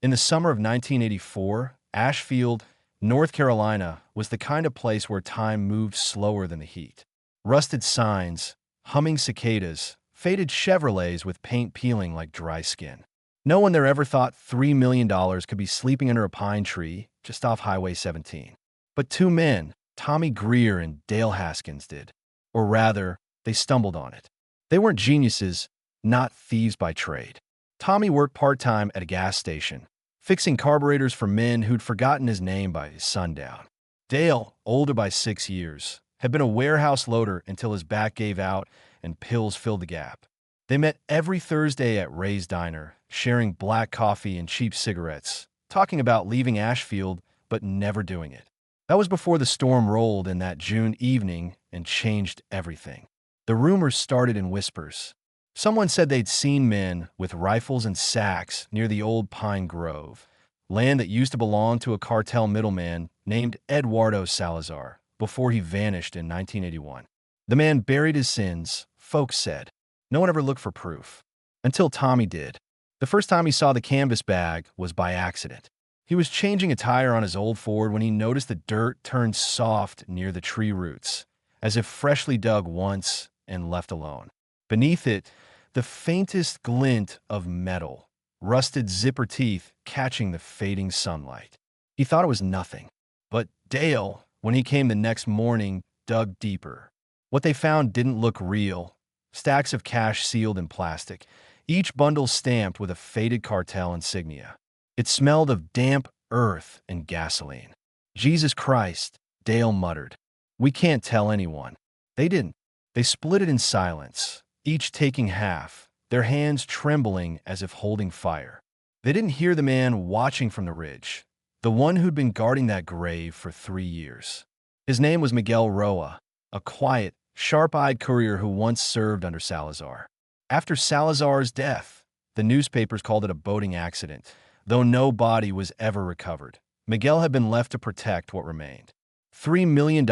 In the summer of 1984, Ashfield, North Carolina, was the kind of place where time moved slower than the heat. Rusted signs, humming cicadas, faded Chevrolets with paint peeling like dry skin. No one there ever thought $3 million could be sleeping under a pine tree just off Highway 17. But two men, Tommy Greer and Dale Haskins, did. Or rather, they stumbled on it. They weren't geniuses, not thieves by trade. Tommy worked part-time at a gas station, fixing carburetors for men who'd forgotten his name by sundown. Dale, older by 6 years, had been a warehouse loader until his back gave out and pills filled the gap. They met every Thursday at Ray's Diner, sharing black coffee and cheap cigarettes, talking about leaving Ashfield but never doing it. That was before the storm rolled in that June evening and changed everything. The rumors started in whispers. Someone said they'd seen men with rifles and sacks near the old Pine Grove, land that used to belong to a cartel middleman named Eduardo Salazar, before he vanished in 1981. The man buried his sins, folks said. No one ever looked for proof. Until Tommy did. The first time he saw the canvas bag was by accident. He was changing a tire on his old Ford when he noticed the dirt turned soft near the tree roots, as if freshly dug once and left alone. Beneath it, the faintest glint of metal, rusted zipper teeth catching the fading sunlight. He thought it was nothing. But Dale, when he came the next morning, dug deeper. What they found didn't look real. Stacks of cash sealed in plastic, each bundle stamped with a faded cartel insignia. It smelled of damp earth and gasoline. Jesus Christ, Dale muttered. We can't tell anyone. They didn't. They split it in silence, each taking half, their hands trembling as if holding fire. They didn't hear the man watching from the ridge, the one who'd been guarding that grave for 3 years. His name was Miguel Roa, a quiet, sharp-eyed courier who once served under Salazar. After Salazar's death, the newspapers called it a boating accident, though no body was ever recovered. Miguel had been left to protect what remained. $3 million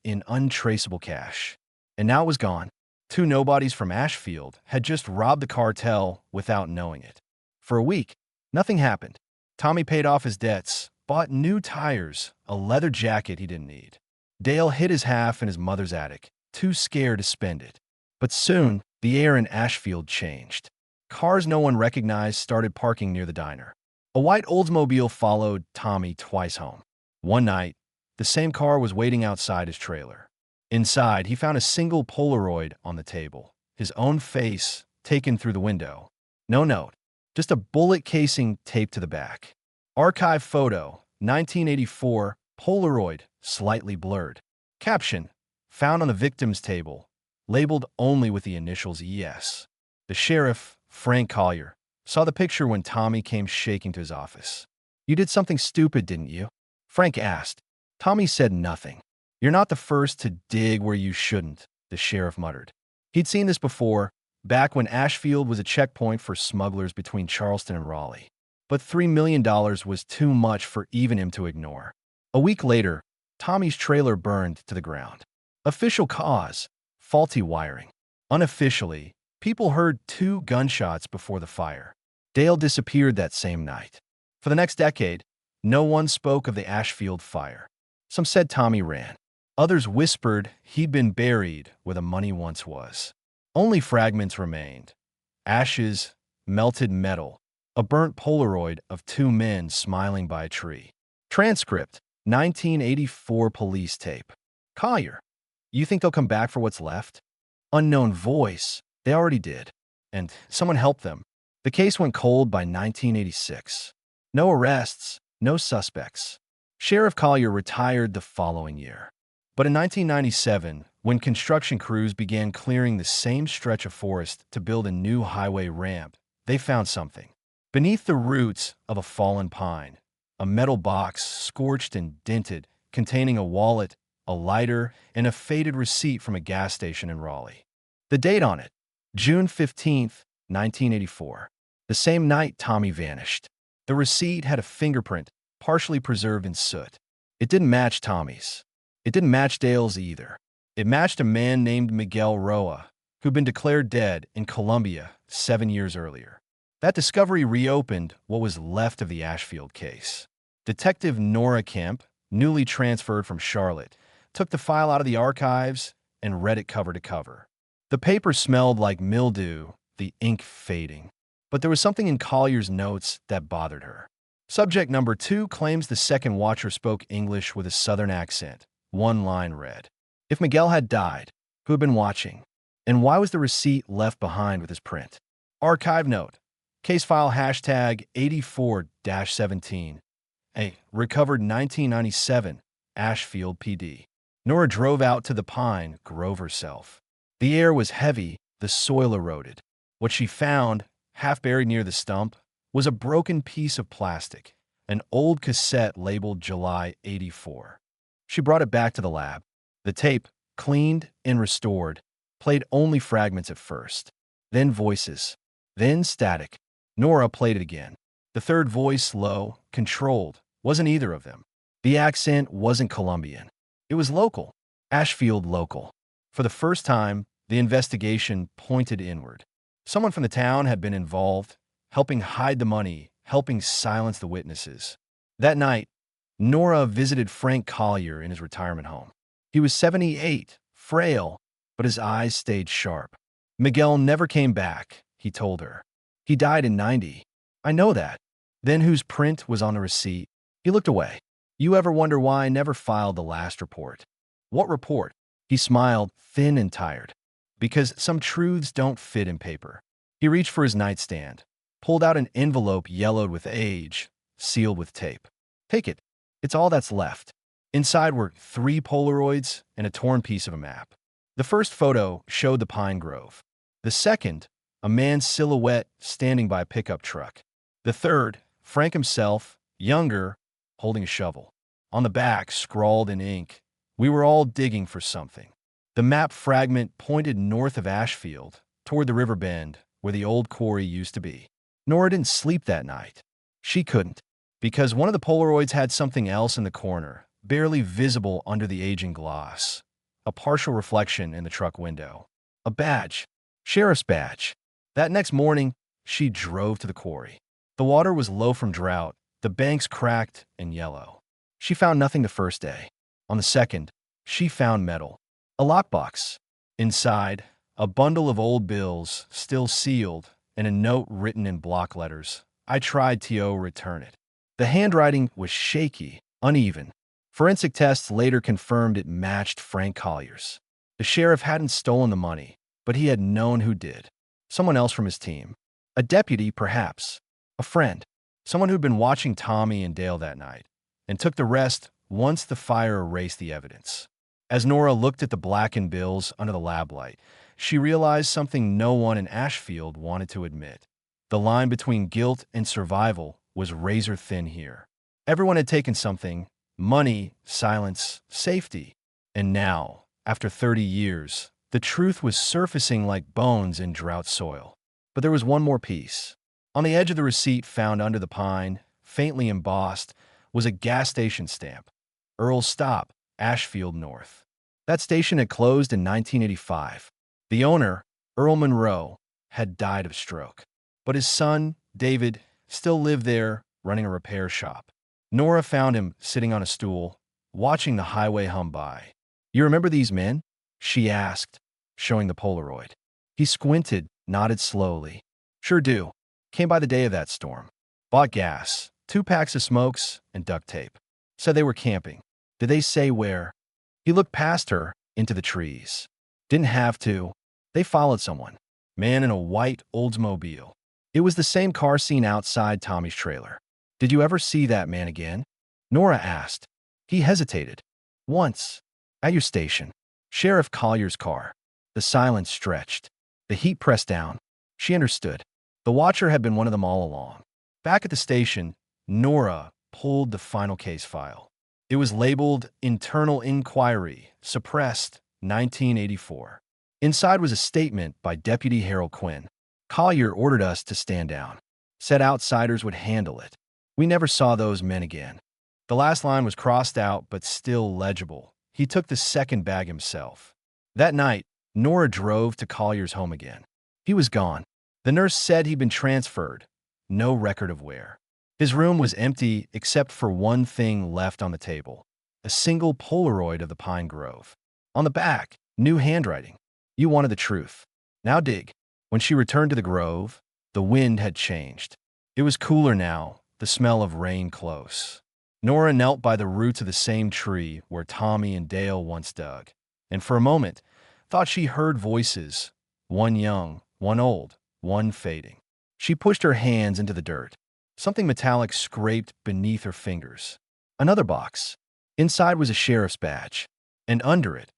in untraceable cash. And now it was gone. Two nobodies from Ashfield had just robbed the cartel without knowing it. For a week, nothing happened. Tommy paid off his debts, bought new tires, a leather jacket he didn't need. Dale hid his half in his mother's attic, too scared to spend it. But soon, the air in Ashfield changed. Cars no one recognized started parking near the diner. A white Oldsmobile followed Tommy twice home. One night, the same car was waiting outside his trailer. Inside, he found a single Polaroid on the table, his own face taken through the window. No note, just a bullet casing taped to the back. Archive photo, 1984, Polaroid, slightly blurred. Caption, found on the victim's table, labeled only with the initials ES. The sheriff, Frank Collier, saw the picture when Tommy came shaking to his office. You did something stupid, didn't you? Frank asked. Tommy said nothing. You're not the first to dig where you shouldn't, the sheriff muttered. He'd seen this before, back when Ashfield was a checkpoint for smugglers between Charleston and Raleigh. But $3 million was too much for even him to ignore. A week later, Tommy's trailer burned to the ground. Official cause, faulty wiring. Unofficially, people heard 2 gunshots before the fire. Dale disappeared that same night. For the next decade, no one spoke of the Ashfield fire. Some said Tommy ran. Others whispered he'd been buried where the money once was. Only fragments remained. Ashes, melted metal, a burnt Polaroid of 2 men smiling by a tree. Transcript, 1984 police tape. Collier, you think they'll come back for what's left? Unknown voice, they already did. And someone helped them. The case went cold by 1986. No arrests, no suspects. Sheriff Collier retired the following year. But in 1997, when construction crews began clearing the same stretch of forest to build a new highway ramp, they found something. Beneath the roots of a fallen pine, a metal box scorched and dented, containing a wallet, a lighter, and a faded receipt from a gas station in Raleigh. The date on it, June 15, 1984. The same night Tommy vanished. The receipt had a fingerprint, partially preserved in soot. It didn't match Tommy's. It didn't match Dale's either. It matched a man named Miguel Roa, who'd been declared dead in Colombia 7 years earlier. That discovery reopened what was left of the Ashfield case. Detective Nora Kemp, newly transferred from Charlotte, took the file out of the archives and read it cover to cover. The paper smelled like mildew, the ink fading. But there was something in Collier's notes that bothered her. Subject number 2 claims the second watcher spoke English with a southern accent. One line read, "If Miguel had died, who had been watching? And why was the receipt left behind with his print?" Archive note. Case file hashtag 84-17. A. Recovered 1997. Ashfield PD. Nora drove out to the Pine Grove herself. The air was heavy, the soil eroded. What she found, half buried near the stump, was a broken piece of plastic, an old cassette labeled July 84. She brought it back to the lab. The tape, cleaned and restored, played only fragments at first. Then voices. Then static. Nora played it again. The third voice, low, controlled, wasn't either of them. The accent wasn't Colombian. It was local. Ashfield local. For the first time, the investigation pointed inward. Someone from the town had been involved, helping hide the money, helping silence the witnesses. That night, Nora visited Frank Collier in his retirement home. He was 78, frail, but his eyes stayed sharp. "Miguel never came back," he told her. "He died in 90. "I know that." Then whose print was on the receipt? He looked away. "You ever wonder why I never filed the last report?" "What report?" He smiled, thin and tired. "Because some truths don't fit in paper." He reached for his nightstand, pulled out an envelope yellowed with age, sealed with tape. "Take it. It's all that's left." Inside were 3 Polaroids and a torn piece of a map. The first photo showed the pine grove. The second, a man's silhouette standing by a pickup truck. The third, Frank himself, younger, holding a shovel. On the back, scrawled in ink, "We were all digging for something." The map fragment pointed north of Ashfield, toward the river bend, where the old quarry used to be. Nora didn't sleep that night. She couldn't, because one of the Polaroids had something else in the corner, barely visible under the aging gloss. A partial reflection in the truck window. A badge. Sheriff's badge. That next morning, she drove to the quarry. The water was low from drought, the banks cracked and yellow. She found nothing the first day. On the second, she found metal. A lockbox. Inside, a bundle of old bills, still sealed, and a note written in block letters. "I tried to return it." The handwriting was shaky, uneven. Forensic tests later confirmed it matched Frank Collier's. The sheriff hadn't stolen the money, but he had known who did. Someone else from his team. A deputy, perhaps. A friend. Someone who'd been watching Tommy and Dale that night, and took the rest once the fire erased the evidence. As Nora looked at the blackened bills under the lab light, she realized something no one in Ashfield wanted to admit. The line between guilt and survival was razor thin here. Everyone had taken something: money, silence, safety. And now, after 30 years, the truth was surfacing like bones in drought soil. But there was one more piece. On the edge of the receipt found under the pine, faintly embossed, was a gas station stamp. Earl's Stop, Ashfield North. That station had closed in 1985. The owner, Earl Monroe, had died of stroke. But his son, David, still lived there, running a repair shop. Nora found him sitting on a stool, watching the highway hum by. "You remember these men?" she asked, showing the Polaroid. He squinted, nodded slowly. "Sure do. Came by the day of that storm. Bought gas, 2 packs of smokes, and duct tape. Said they were camping. Did they say where?" He looked past her, into the trees. "Didn't have to. They followed someone. Man in a white Oldsmobile. It was the same car seen outside Tommy's trailer." "Did you ever see that man again?" Nora asked. He hesitated. "Once. At your station. Sheriff Collier's car." The silence stretched. The heat pressed down. She understood. The watcher had been one of them all along. Back at the station, Nora pulled the final case file. It was labeled Internal Inquiry, Suppressed, 1984. Inside was a statement by Deputy Harold Quinn. "Collier ordered us to stand down. Said outsiders would handle it. We never saw those men again." The last line was crossed out but still legible. He took the second bag himself. That night, Nora drove to Collier's home again. He was gone. The nurse said he'd been transferred, no record of where. His room was empty except for one thing left on the table, a single Polaroid of the pine grove. On the back, new handwriting. You wanted the truth. Now dig. When she returned to the grove, the wind had changed. It was cooler now, the smell of rain close. Nora knelt by the roots of the same tree where Tommy and Dale once dug, and for a moment thought she heard voices, one young, one old, one fading. She pushed her hands into the dirt. Something metallic scraped beneath her fingers. Another box. Inside was a sheriff's badge, and under it,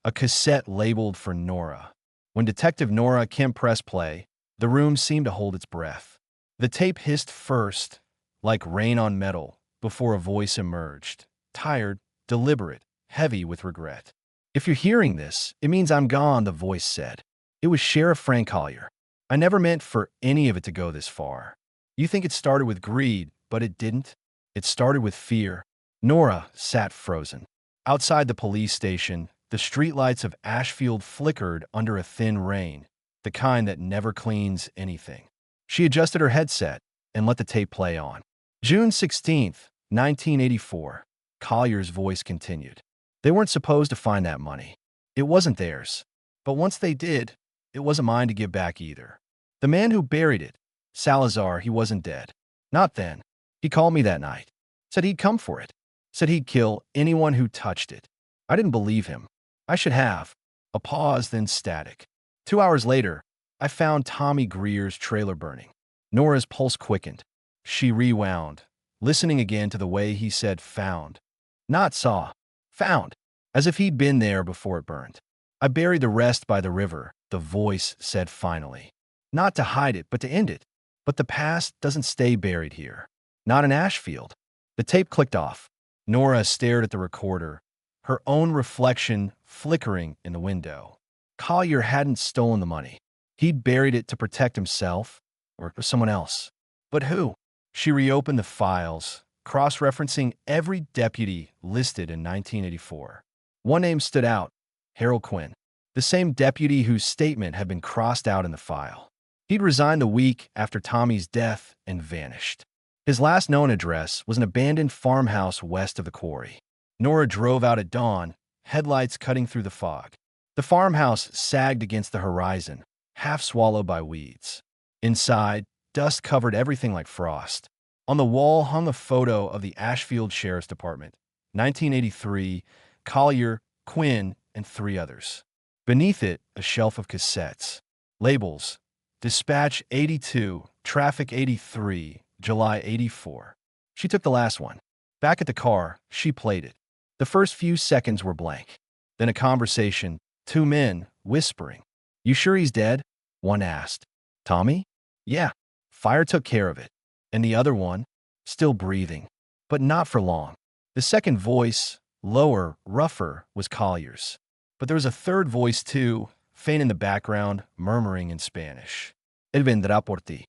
a cassette labeled for Nora. When Detective Nora Kim pressed play, the room seemed to hold its breath. The tape hissed first, like rain on metal, before a voice emerged, tired, deliberate, heavy with regret. "If you're hearing this, it means I'm gone," the voice said. It was Sheriff Frank Collier. "I never meant for any of it to go this far. You think it started with greed, but it didn't. It started with fear." Nora sat frozen. Outside the police station, the streetlights of Ashfield flickered under a thin rain, the kind that never cleans anything. She adjusted her headset and let the tape play on. June 16th, 1984. Collier's voice continued. They weren't supposed to find that money. It wasn't theirs. But once they did, it wasn't mine to give back either. The man who buried it, Salazar, he wasn't dead. Not then. He called me that night. Said he'd come for it. Said he'd kill anyone who touched it. I didn't believe him. I should have. A pause, then static. 2 hours later, I found Tommy Greer's trailer burning. Nora's pulse quickened. She rewound, listening again to the way he said found. Not saw. Found. As if he'd been there before it burned. "I buried the rest by the river," the voice said finally. "Not to hide it, but to end it. But the past doesn't stay buried here. Not in Ashfield." The tape clicked off. Nora stared at the recorder, her own reflection flickering in the window. Collier hadn't stolen the money. He'd buried it to protect himself or someone else. But who? She reopened the files, cross-referencing every deputy listed in 1984. One name stood out, Harold Quinn, the same deputy whose statement had been crossed out in the file. He'd resigned the week after Tommy's death and vanished. His last known address was an abandoned farmhouse west of the quarry. Nora drove out at dawn, headlights cutting through the fog. The farmhouse sagged against the horizon, half swallowed by weeds. Inside, dust covered everything like frost. On the wall hung a photo of the Ashfield Sheriff's Department, 1983, Collier, Quinn, and 3 others. Beneath it, a shelf of cassettes. Labels: Dispatch 82, Traffic 83, July 84. She took the last one. Back at the car, she played it. The first few seconds were blank. Then a conversation, 2 men, whispering. "You sure he's dead?" one asked. "Tommy?" "Yeah. Fire took care of it." And the other one, still breathing, but not for long. The second voice, lower, rougher, was Collier's. But there was a third voice too, faint in the background, murmuring in Spanish. "Él vendrá por ti."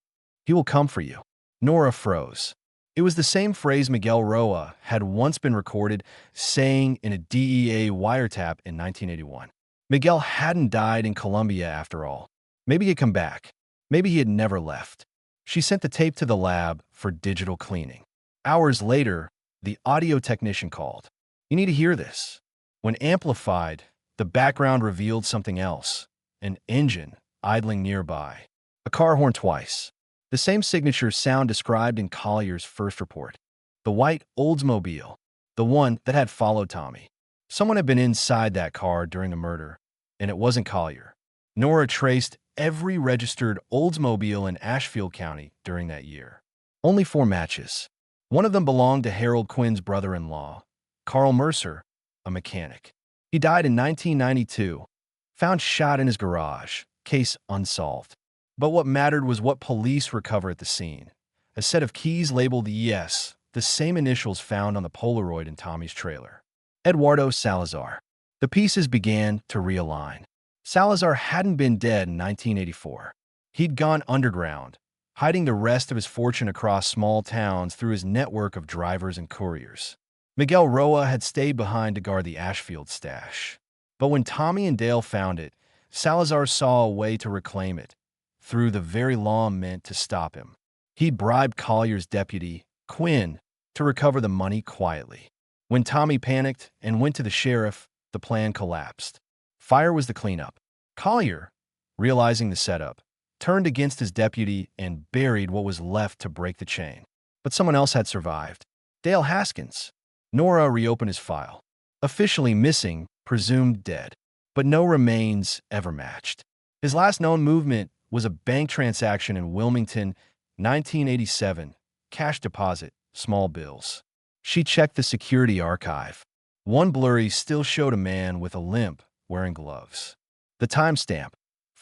He will come for you. Nora froze. It was the same phrase Miguel Roa had once been recorded saying in a DEA wiretap in 1981. Miguel hadn't died in Colombia after all. Maybe he'd come back. Maybe he had never left. She sent the tape to the lab for digital cleaning. Hours later, the audio technician called. "You need to hear this." When amplified, the background revealed something else, an engine idling nearby. A car horn twice. The same signature sound described in Collier's first report. The white Oldsmobile, the one that had followed Tommy. Someone had been inside that car during the murder, and it wasn't Collier. Nora traced every registered Oldsmobile in Ashfield County during that year. Only 4 matches. One of them belonged to Harold Quinn's brother-in-law, Carl Mercer, a mechanic. He died in 1992, found shot in his garage, case unsolved. But what mattered was what police recovered at the scene. A set of keys labeled ES, the same initials found on the Polaroid in Tommy's trailer. Eduardo Salazar. The pieces began to realign. Salazar hadn't been dead in 1984. He'd gone underground, hiding the rest of his fortune across small towns through his network of drivers and couriers. Miguel Roa had stayed behind to guard the Ashfield stash. But when Tommy and Dale found it, Salazar saw a way to reclaim it, through the very law meant to stop him. He bribed Collier's deputy, Quinn, to recover the money quietly. When Tommy panicked and went to the sheriff, the plan collapsed. Fire was the cleanup. Collier, realizing the setup, turned against his deputy and buried what was left to break the chain. But someone else had survived. Dale Haskins. Nora reopened his file. Officially missing, presumed dead, but no remains ever matched. His last known movement was a bank transaction in Wilmington, 1987, cash deposit, small bills. She checked the security archive. One blurry still showed a man with a limp wearing gloves. The timestamp,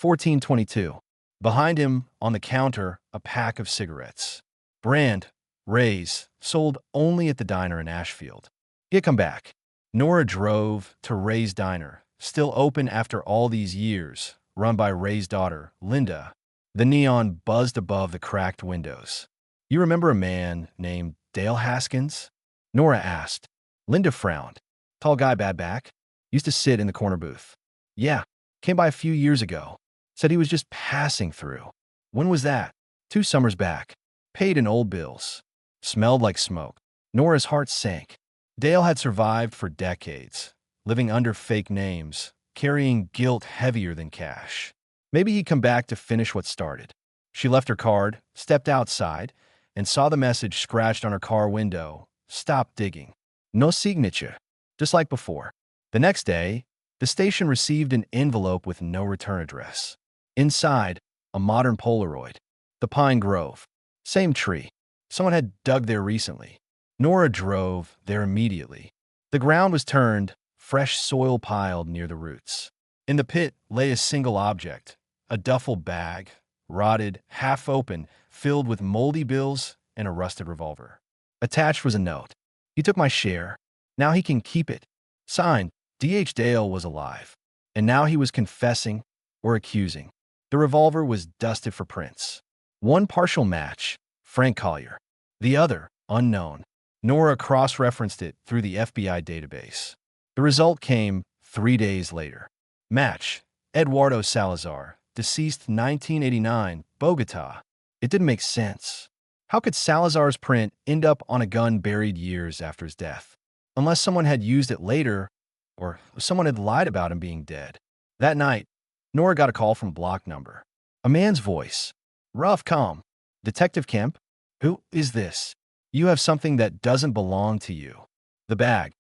1422. Behind him, on the counter, a pack of cigarettes. Brand, Ray's, sold only at the diner in Ashfield. He had come back. Nora drove to Ray's diner, still open after all these years, run by Ray's daughter, Linda. The neon buzzed above the cracked windows. "You remember a man named Dale Haskins?" Nora asked. Linda frowned. "Tall guy, bad back. Used to sit in the corner booth." "Yeah, came by a few years ago. Said he was just passing through." "When was that?" "2 summers back. Paid in old bills." Smelled like smoke. Nora's heart sank. Dale had survived for decades, living under fake names, carrying guilt heavier than cash. Maybe he'd come back to finish what started. She left her card, stepped outside, and saw the message scratched on her car window. "Stop digging. No signature." Just like before. The next day, the station received an envelope with no return address. Inside, a modern Polaroid. The Pine Grove. Same tree. Someone had dug there recently. Nora drove there immediately. The ground was turned, fresh soil piled near the roots. In the pit lay a single object, a duffel bag, rotted, half open, filled with moldy bills and a rusted revolver. Attached was a note. "He took my share. Now he can keep it." Signed, D.H. Dale was alive. And now he was confessing or accusing. The revolver was dusted for prints. One partial match, Frank Collier. The other, unknown. Nora cross-referenced it through the FBI database. The result came 3 days later. Match, Eduardo Salazar, deceased 1989, Bogota. It didn't make sense. How could Salazar's print end up on a gun buried years after his death? Unless someone had used it later, or someone had lied about him being dead. That night, Nora got a call from block number. A man's voice. "Rough, calm. Detective Kemp? Who is this? You have something that doesn't belong to you." The bag.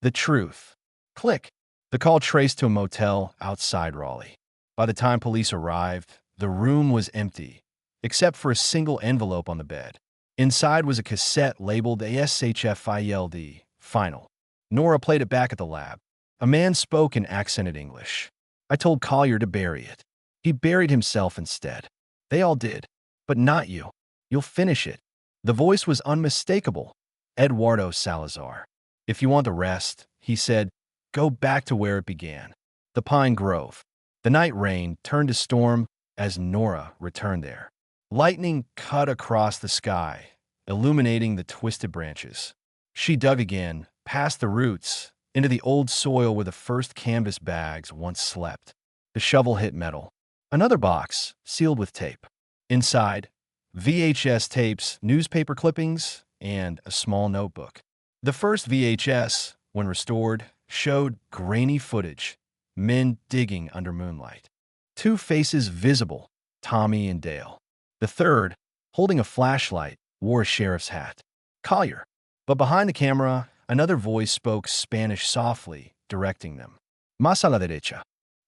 The truth. Click. The call traced to a motel outside Raleigh. By the time police arrived, the room was empty, except for a single envelope on the bed. Inside was a cassette labeled ASHFILD, Final. Nora played it back at the lab. A man spoke in accented English. "I told Collier to bury it. He buried himself instead. They all did. But not you. You'll finish it." The voice was unmistakable. Eduardo Salazar. "If you want the rest," he said, "go back to where it began. The Pine Grove." The night rain turned to storm as Nora returned there. Lightning cut across the sky, illuminating the twisted branches. She dug again, past the roots, into the old soil where the first canvas bags once slept. The shovel hit metal. Another box, sealed with tape. Inside, VHS tapes, newspaper clippings, and a small notebook. The first VHS, when restored, showed grainy footage, men digging under moonlight. 2 faces visible, Tommy and Dale. The third, holding a flashlight, wore a sheriff's hat. Collier. But behind the camera, another voice spoke Spanish softly, directing them. "Más a la derecha."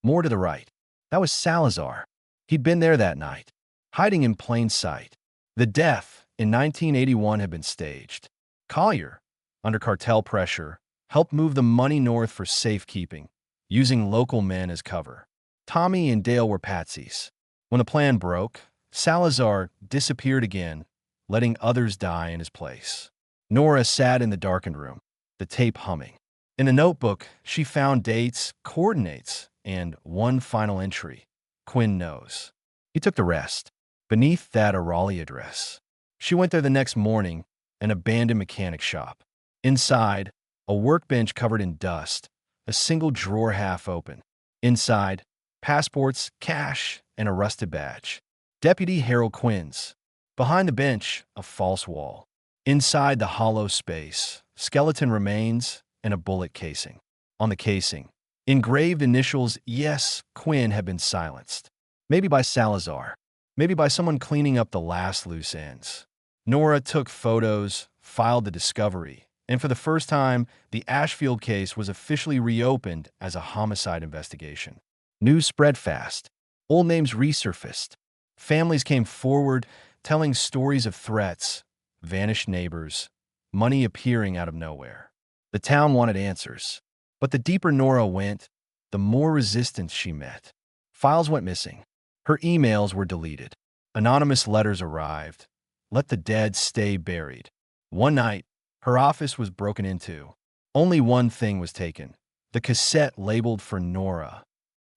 More to the right. That was Salazar. He'd been there that night, hiding in plain sight. The death in 1981 had been staged. Collier, under cartel pressure, helped move the money north for safekeeping, using local men as cover. Tommy and Dale were patsies. When the plan broke, Salazar disappeared again, letting others die in his place. Nora sat in the darkened room, the tape humming. In the notebook, she found dates, coordinates, and one final entry. Quinn knows. He took the rest. Beneath that, a Raleigh address. She went there the next morning, an abandoned mechanic shop. Inside, a workbench covered in dust, a single drawer half open. Inside, passports, cash, and a rusted badge. Deputy Harold Quinn's. Behind the bench, a false wall. Inside the hollow space, skeleton remains and a bullet casing. On the casing, engraved initials, yes, Quinn had been silenced. Maybe by Salazar. Maybe by someone cleaning up the last loose ends. Nora took photos, filed the discovery, and for the first time, the Ashfield case was officially reopened as a homicide investigation. News spread fast. Old names resurfaced. Families came forward, telling stories of threats, vanished neighbors, money appearing out of nowhere. The town wanted answers. But the deeper Nora went, the more resistance she met. Files went missing. Her emails were deleted. Anonymous letters arrived. Let the dead stay buried. One night, her office was broken into. Only one thing was taken, the cassette labeled for Nora.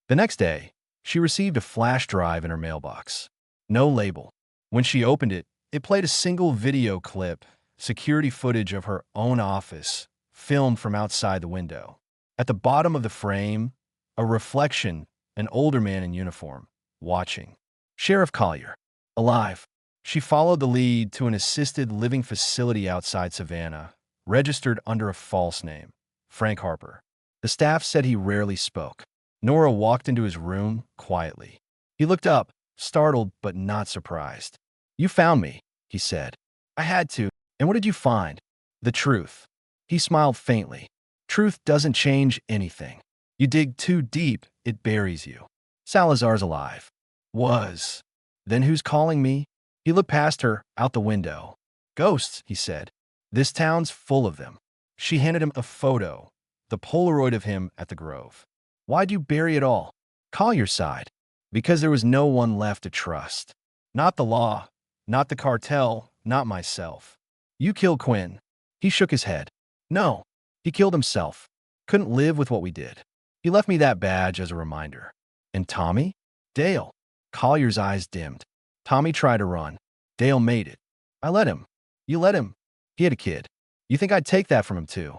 The next day, she received a flash drive in her mailbox. No label. When she opened it, it played a single video clip, security footage of her own office, filmed from outside the window. At the bottom of the frame, a reflection, an older man in uniform, watching. Sheriff Collier. Alive. She followed the lead to an assisted living facility outside Savannah, registered under a false name, Frank Harper. The staff said he rarely spoke. Nora walked into his room quietly. He looked up, startled but not surprised. You found me, he said. I had to. And what did you find? The truth. He smiled faintly. Truth doesn't change anything. You dig too deep, it buries you. Salazar's alive. Was. Then who's calling me? He looked past her, out the window. Ghosts, he said. This town's full of them. She handed him a photo, the Polaroid of him at the Grove. Why'd you bury it all? Collier sighed. Because there was no one left to trust. Not the law, not the cartel, not myself. You killed Quinn. He shook his head. No, he killed himself. Couldn't live with what we did. He left me that badge as a reminder. And Tommy? Dale. Collier's eyes dimmed. Tommy tried to run. Dale made it. I let him. You let him. He had a kid. You think I'd take that from him too?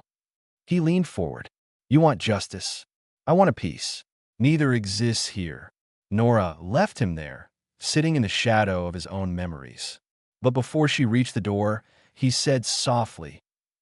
He leaned forward. You want justice. I want a peace. Neither exists here. Nora left him there, sitting in the shadow of his own memories. But before she reached the door, he said softly,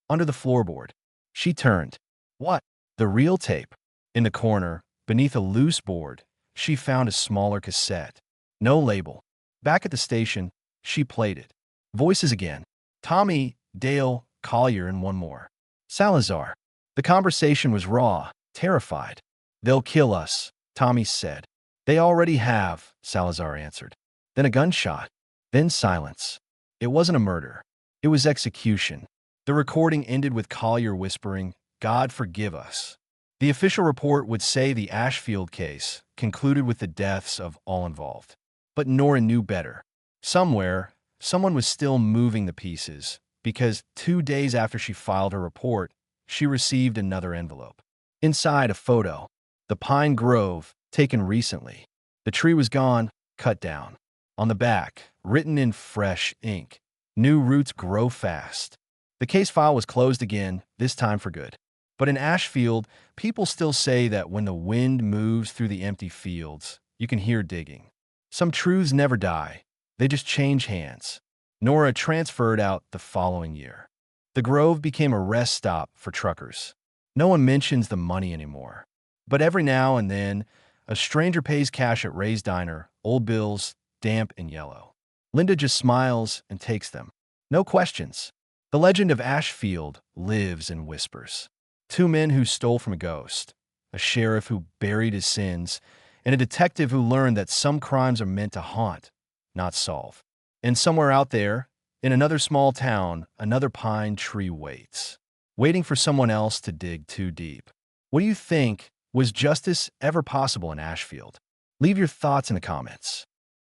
under the floorboard. She turned. What? The real tape. In the corner, beneath a loose board, she found a smaller cassette. No label. Back at the station, she played it. Voices again. Tommy, Dale, Collier, and one more. Salazar. The conversation was raw, terrified. They'll kill us, Tommy said. They already have, Salazar answered. Then a gunshot. Then silence. It wasn't a murder. It was execution. The recording ended with Collier whispering, God forgive us. The official report would say the Ashfield case concluded with the deaths of all involved. But Nora knew better. Somewhere, someone was still moving the pieces, because 2 days after she filed her report, she received another envelope. Inside, a photo. The pine grove, taken recently. The tree was gone, cut down. On the back, written in fresh ink, new roots grow fast. The case file was closed again, this time for good. But in Ashfield, people still say that when the wind moves through the empty fields, you can hear digging. Some truths never die. They just change hands. Nora transferred out the following year. The Grove became a rest stop for truckers. No one mentions the money anymore. But every now and then, a stranger pays cash at Ray's Diner, old bills, damp and yellow. Linda just smiles and takes them. No questions. The legend of Ashfield lives in whispers. 2 men who stole from a ghost, a sheriff who buried his sins, and a detective who learned that some crimes are meant to haunt, not solve. And somewhere out there, in another small town, another pine tree waits, waiting for someone else to dig too deep. What do you think? Was justice ever possible in Ashfield? Leave your thoughts in the comments.